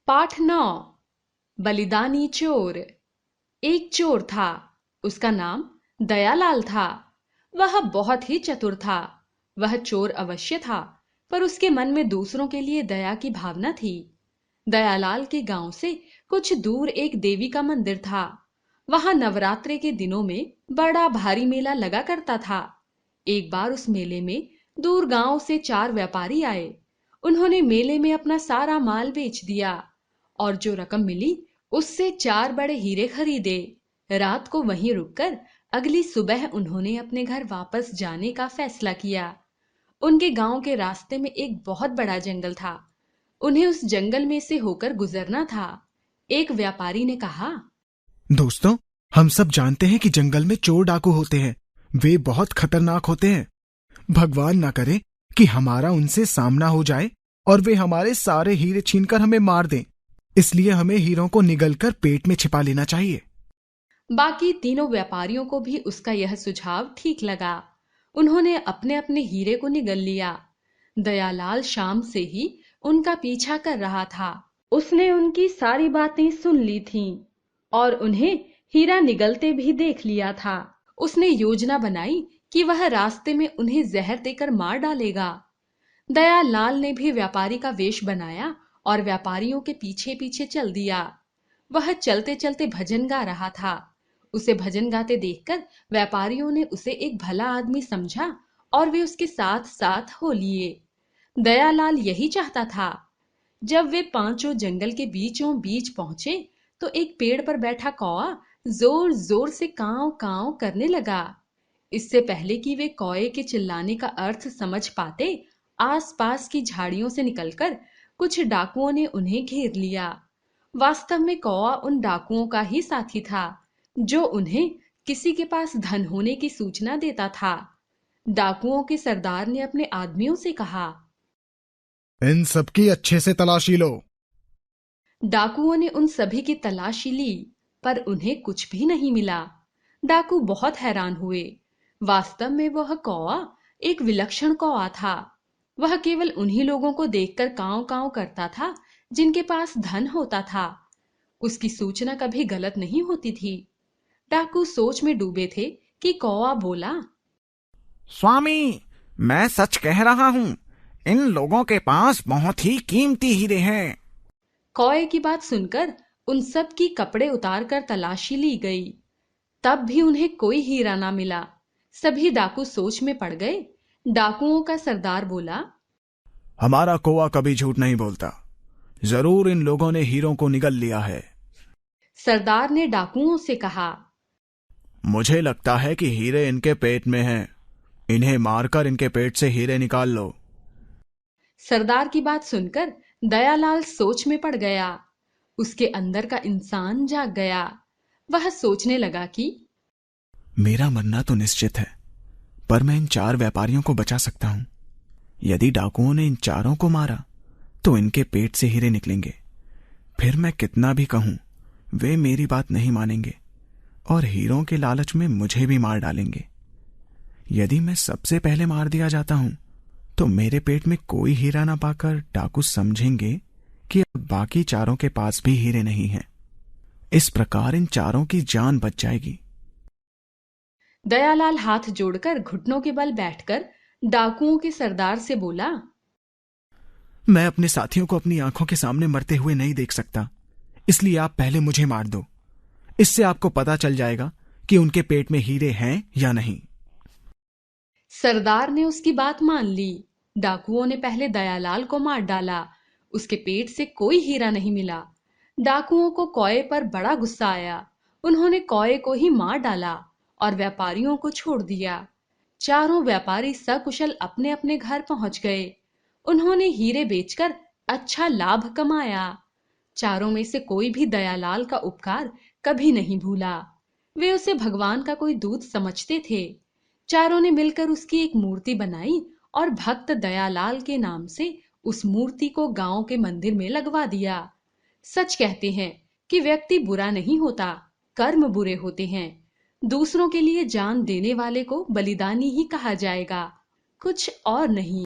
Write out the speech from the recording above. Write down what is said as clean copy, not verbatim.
पाठ 9। बलिदानी चोर। एक चोर था, उसका नाम दयालाल था। वह बहुत ही चतुर था। वह चोर अवश्य था, पर उसके मन में दूसरों के लिए दया की भावना थी। दयालाल के गांव से कुछ दूर एक देवी का मंदिर था। वहां नवरात्रे के दिनों में बड़ा भारी मेला लगा करता था। एक बार उस मेले में दूर गांव से 4 व्यापारी आए। उन्होंने मेले में अपना सारा माल बेच दिया और जो रकम मिली उससे 4 बड़े हीरे खरीदे। रात को वहीं रुककर अगली सुबह उन्होंने अपने घर वापस जाने का फैसला किया। उनके गांव के रास्ते में एक बहुत बड़ा जंगल था। उन्हें उस जंगल में से होकर गुजरना था। एक व्यापारी ने कहा, दोस्तों, हम सब जानते हैं कि जंगल में चोर डाकू होते हैं। वे बहुत खतरनाक होते हैं। भगवान ना करे कि हमारा उनसे सामना हो जाए और वे हमारे सारे हीरे छीनकर हमें मार दें। इसलिए हमें हीरों को निगलकर पेट में छिपा लेना चाहिए। बाकी तीनों व्यापारियों को भी उसका यह सुझाव ठीक लगा। उन्होंने अपने अपने हीरे को निगल लिया। दयालाल शाम से ही उनका पीछा कर रहा था। उसने उनकी सारी बातें सुन ली थीं और उन्हें हीरा निगलते भी देख लिया था। उसने योजना बनाई कि वह रास्ते में उन्हें जहर देकर मार डालेगा। दयालाल ने भी व्यापारी का वेश बनाया और व्यापारियों के पीछे पीछे चल दिया। वह चलते चलते भजन गा रहा था। उसे भजन गाते देखकर व्यापारियों ने उसे एक भला आदमी समझा और वे उसके साथ साथ हो लिए। दयालाल यही चाहता था। जब वे पांचों जंगल के बीचों बीच पहुंचे तो एक पेड़ पर बैठा कौआ जोर जोर से कांव कांव करने लगा। इससे पहले कि वे कौए के चिल्लाने का अर्थ समझ पाते, आसपास की झाड़ियों से निकलकर कुछ डाकुओं ने उन्हें घेर लिया। वास्तव में कौआ उन डाकुओं का ही साथी था, जो उन्हें किसी के पास धन होने की सूचना देता था। डाकुओं के सरदार ने अपने आदमियों से कहा, इन सबकी अच्छे से तलाशी लो। डाकुओं ने उन सभी की तलाशी ली, पर उन्हें कुछ भी नहीं मिला। डाकू बहुत हैरान हुए। वास्तव में वह कौआ एक विलक्षण कौआ था। वह केवल उन्हीं लोगों को देखकर कांव कांव करता था जिनके पास धन होता था। उसकी सूचना कभी गलत नहीं होती थी। डाकू सोच में डूबे थे कि कौआ बोला, स्वामी, मैं सच कह रहा हूँ। इन लोगों के पास बहुत ही कीमती हीरे हैं। कौए की बात सुनकर उन सब की कपड़े उतारकर तलाशी ली गई। तब भी उन्हें कोई हीरा ना मिला। सभी डाकू सोच में पड़ गए। डाकुओं का सरदार बोला, हमारा कौआ कभी झूठ नहीं बोलता। जरूर इन लोगों ने हीरों को निगल लिया है। सरदार ने डाकुओं से कहा, मुझे लगता है कि हीरे इनके पेट में हैं। इन्हें मारकर इनके पेट से हीरे निकाल लो। सरदार की बात सुनकर दयालाल सोच में पड़ गया। उसके अंदर का इंसान जाग गया। वह सोचने लगा कि मेरा मरना तो निश्चित है, पर मैं इन 4 व्यापारियों को बचा सकता हूं। यदि डाकुओं ने इन चारों को मारा तो इनके पेट से हीरे निकलेंगे। फिर मैं कितना भी कहूं, वे मेरी बात नहीं मानेंगे और हीरों के लालच में मुझे भी मार डालेंगे। यदि मैं सबसे पहले मार दिया जाता हूं तो मेरे पेट में कोई हीरा ना पाकर डाकू समझेंगे कि अब बाकी चारों के पास भी हीरे नहीं हैं। इस प्रकार इन चारों की जान बच जाएगी। दयालाल हाथ जोड़कर घुटनों के बल बैठकर डाकुओं के सरदार से बोला, मैं अपने साथियों को अपनी आंखों के सामने मरते हुए नहीं देख सकता, इसलिए आप पहले मुझे मार दो। इससे आपको पता चल जाएगा कि उनके पेट में हीरे हैं या नहीं। सरदार ने उसकी बात मान ली। डाकुओं ने पहले दयालाल को मार डाला। उसके पेट से कोई हीरा नहीं मिला। डाकुओं को कौए पर बड़ा गुस्सा आया। उन्होंने कौए को ही मार डाला और व्यापारियों को छोड़ दिया। चारों व्यापारी सकुशल अपने अपने घर पहुंच गए। उन्होंने हीरे बेचकर अच्छा लाभ कमाया। चारों में से कोई भी दयालाल का उपकार कभी नहीं भूला। वे उसे भगवान का कोई दूत समझते थे। चारों ने मिलकर उसकी एक मूर्ति बनाई और भक्त दयालाल के नाम से उस मूर्ति को गांव के मंदिर में लगवा दिया। सच कहते हैं कि व्यक्ति बुरा नहीं होता, कर्म बुरे होते हैं। दूसरों के लिए जान देने वाले को बलिदानी ही कहा जाएगा, कुछ और नहीं।